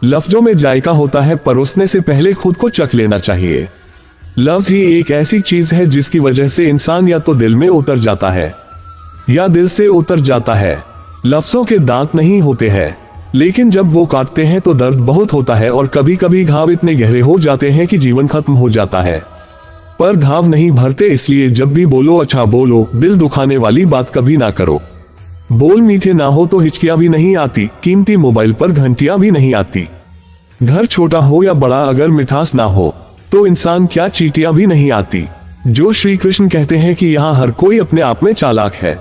लफ्जों में जायका होता है, परोसने से पहले खुद को चख लेना चाहिए। लफ्ज ही एक ऐसी चीज है जिसकी वजह से इंसान या तो दिल में उतर जाता है या दिल से उतर जाता है। लफ्जों के दांत नहीं होते हैं, लेकिन जब वो काटते हैं तो दर्द बहुत होता है और कभी कभी घाव इतने गहरे हो जाते हैं कि जीवन खत्म हो जाता है। पर घाव नहीं भरते, इसलिए जब भी बोलो अच्छा बोलो, दिल दुखाने वाली बात कभी ना करो। बोल मीठे ना हो तो हिचकियां भी नहीं आती, कीमती मोबाइल पर घंटियां भी नहीं आती। घर छोटा हो या बड़ा, अगर मिठास ना हो तो इंसान क्या चींटियां भी नहीं आती। जो श्री कृष्ण कहते हैं कि यहाँ हर कोई अपने आप में चालाक है।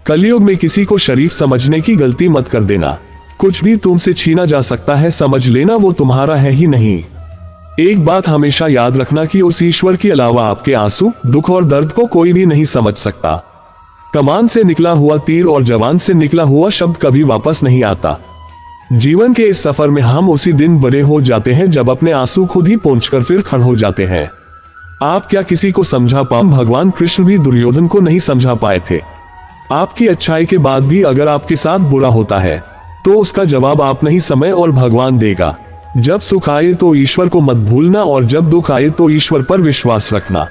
कलयुग में किसी को शरीफ समझने की गलती मत कर देना। कुछ भी तुमसे छीना जा सकता है, समझ लेना वो तुम्हारा है ही नहीं। एक बात हमेशा याद रखना कि उस ईश्वर के अलावा आपके आंसू, दुख और दर्द को कोई भी नहीं समझ सकता। कमान से निकला हुआ तीर और जवान से निकला हुआ शब्द कभी वापस नहीं आता। जीवन के इस सफर में हम उसी दिन बड़े हो जाते हैं जब अपने आंसू खुद ही पोंछकर फिर खड़े हो जाते हैं। आप क्या किसी को समझा पाओ? भगवान कृष्ण भी दुर्योधन को नहीं समझा पाए थे। आपकी अच्छाई के बाद भी अगर आपके साथ बुरा होता है तो उसका जवाब आप नहीं, समय और भगवान देगा। जब सुख आए तो ईश्वर को मत भूलना और जब दुख आए तो ईश्वर पर विश्वास रखना।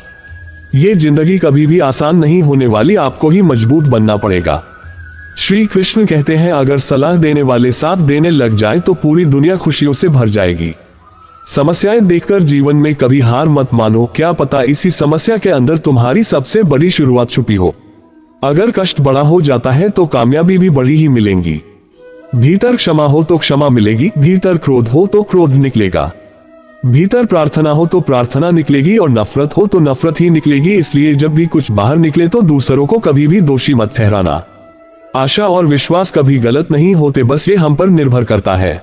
ये जिंदगी कभी भी आसान नहीं होने वाली, आपको ही मजबूत बनना पड़ेगा। श्री कृष्ण कहते हैं अगर सलाह देने वाले साथ देने लग जाए तो पूरी दुनिया खुशियों से भर जाएगी। समस्याएं देखकर जीवन में कभी हार मत मानो, क्या पता इसी समस्या के अंदर तुम्हारी सबसे बड़ी शुरुआत छुपी हो। अगर कष्ट बड़ा हो जाता है तो कामयाबी भी बड़ी ही मिलेगी। भीतर क्षमा हो तो क्षमा मिलेगी, भीतर क्रोध हो तो क्रोध निकलेगा, भीतर प्रार्थना हो तो प्रार्थना निकलेगी और नफरत हो तो नफरत ही निकलेगी। इसलिए जब भी कुछ बाहर निकले तो दूसरों को कभी भी दोषी मत ठहराना। आशा और विश्वास कभी गलत नहीं होते, बस ये हम पर निर्भर करता है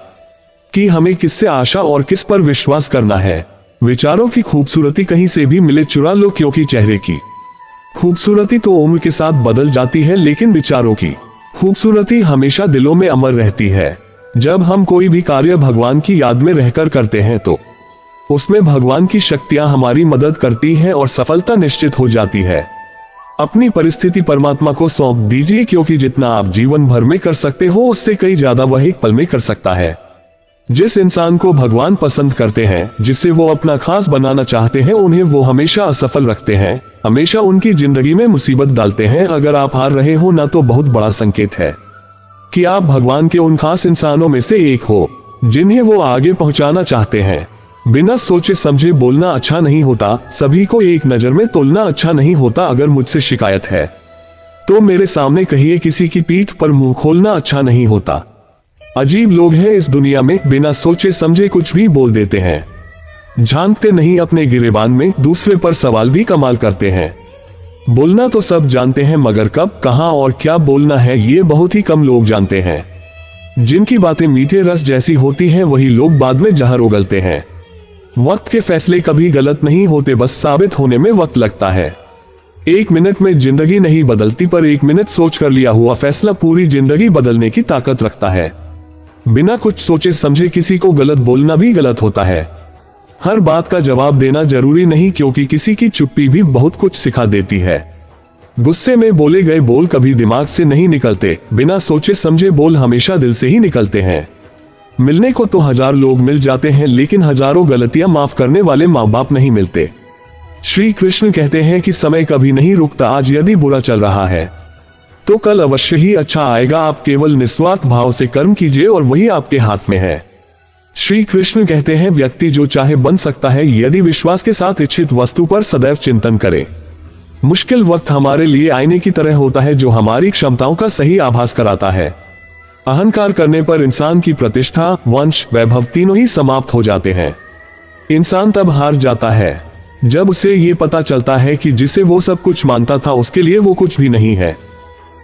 कि हमें किससे आशा और किस पर विश्वास करना है। विचारों की खूबसूरती कहीं से भी मिले चुरा लो, क्योंकि चेहरे की खूबसूरती तो उम्र के साथ बदल जाती है, लेकिन विचारों की खूबसूरती हमेशा दिलों में अमर रहती है। जब हम कोई भी कार्य भगवान की याद में रहकर करते हैं तो उसमें भगवान की शक्तियां हमारी मदद करती हैं और सफलता निश्चित हो जाती है। अपनी परिस्थिति परमात्मा को सौंप दीजिए, क्योंकि जितना आप जीवन भर में कर सकते हो उससे कई ज्यादा वह एक पल में कर सकता है। जिस इंसान को भगवान पसंद करते हैं, जिसे वो अपना खास बनाना चाहते हैं, उन्हें वो हमेशा असफल रखते हैं, हमेशा उनकी जिंदगी में मुसीबत डालते हैं। अगर आप हार रहे हो ना तो बहुत बड़ा संकेत है कि आप भगवान के उन खास इंसानों में से एक हो जिन्हें वो आगे पहुंचाना चाहते हैं। बिना सोचे समझे बोलना अच्छा नहीं होता, सभी को एक नजर में तोलना अच्छा नहीं होता। अगर मुझसे शिकायत है तो मेरे सामने कहिए, किसी की पीठ पर मुंह खोलना अच्छा नहीं होता। अजीब लोग हैं इस दुनिया में, बिना सोचे समझे कुछ भी बोल देते हैं, झांकते नहीं अपने गिरेबान में, दूसरे पर सवाल भी कमाल करते हैं। बोलना तो सब जानते हैं, मगर कब, कहां और क्या बोलना है ये बहुत ही कम लोग जानते हैं। जिनकी बातें मीठे रस जैसी होती हैं वही लोग बाद में जहर उगलते हैं। वक्त के फैसले कभी गलत नहीं होते, बस साबित होने में वक्त लगता है। एक मिनट में जिंदगी नहीं बदलती, पर एक मिनट सोच कर लिया हुआ फैसला पूरी जिंदगी बदलने की ताकत रखता है। बिना कुछ सोचे समझे किसी को गलत बोलना भी गलत होता है। हर बात का जवाब देना जरूरी नहीं, क्योंकि किसी की चुप्पी भी बहुत कुछ सिखा देती है। गुस्से में बोले गए बोल कभी दिमाग से नहीं निकलते, बिना सोचे समझे बोल हमेशा दिल से ही निकलते हैं। मिलने को तो 1000 लोग मिल जाते हैं, लेकिन हजारों गलतियां माफ करने वाले माँ बाप नहीं मिलते। श्री कृष्ण कहते हैं कि समय कभी नहीं रुकता, आज यदि बुरा चल रहा है तो कल अवश्य ही अच्छा आएगा। आप केवल निस्वार्थ भाव से कर्म कीजिए और वही आपके हाथ में है। श्री कृष्ण कहते हैं व्यक्ति जो चाहे बन सकता है, यदि विश्वास के साथ इच्छित वस्तु पर सदैव चिंतन करे। मुश्किल वक्त हमारे लिए आईने की तरह होता है जो हमारी क्षमताओं का सही आभास कराता है। अहंकार करने पर इंसान की प्रतिष्ठा, वंश, वैभव तीनों ही समाप्त हो जाते हैं। इंसान तब हार जाता है जब उसे ये पता चलता है कि जिसे वो सब कुछ मानता था उसके लिए वो कुछ भी नहीं है।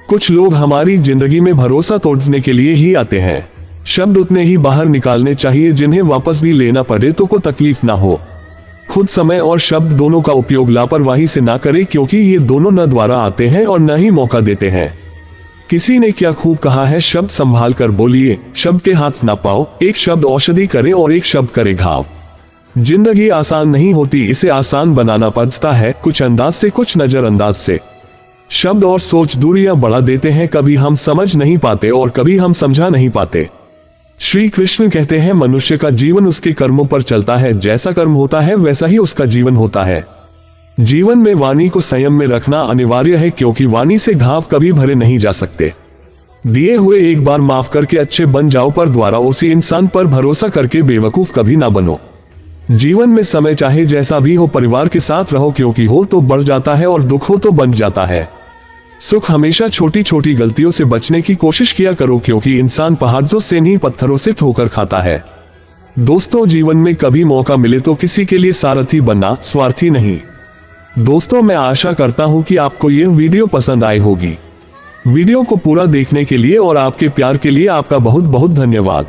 कुछ लोग हमारी जिंदगी में भरोसा तोड़ने के लिए ही आते हैं। शब्द उतने ही बाहर निकालने चाहिए जिन्हें वापस भी लेना पड़े तो को तकलीफ ना हो। खुद समय और शब्द दोनों का उपयोग लापरवाही से ना करें, क्योंकि ये दोनों न द्वारा आते हैं और न ही मौका देते हैं। किसी ने क्या खूब कहा है, शब्द संभाल कर बोलिए, शब्द के हाथ ना पाओ। एक शब्द औषधि करे और एक शब्द करे घाव। जिंदगी आसान नहीं होती, इसे आसान बनाना पड़ता है, कुछ अंदाज से, कुछ नजरअंदाज से। शब्द और सोच दूरियां बढ़ा देते हैं, कभी हम समझ नहीं पाते और कभी हम समझा नहीं पाते। श्री कृष्ण कहते हैं मनुष्य का जीवन उसके कर्मों पर चलता है, जैसा कर्म होता है वैसा ही उसका जीवन होता है। जीवन में वाणी को संयम में रखना अनिवार्य है, क्योंकि वाणी से घाव कभी भरे नहीं जा सकते। दिए हुए एक बार माफ करके अच्छे बन जाओ, पर द्वारा उसी इंसान पर भरोसा करके बेवकूफ कभी ना बनो। जीवन में समय चाहे जैसा भी हो, परिवार के साथ रहो, क्योंकि हो तो बढ़ जाता है और दुख हो तो बन जाता है सुख। हमेशा छोटी छोटी गलतियों से बचने की कोशिश किया करो, क्योंकि इंसान पहाड़ों से नहीं पत्थरों से ठोकर खाता है। दोस्तों, जीवन में कभी मौका मिले तो किसी के लिए सारथी बनना, स्वार्थी नहीं। दोस्तों, मैं आशा करता हूं कि आपको यह वीडियो पसंद आई होगी। वीडियो को पूरा देखने के लिए और आपके प्यार के लिए आपका बहुत बहुत धन्यवाद।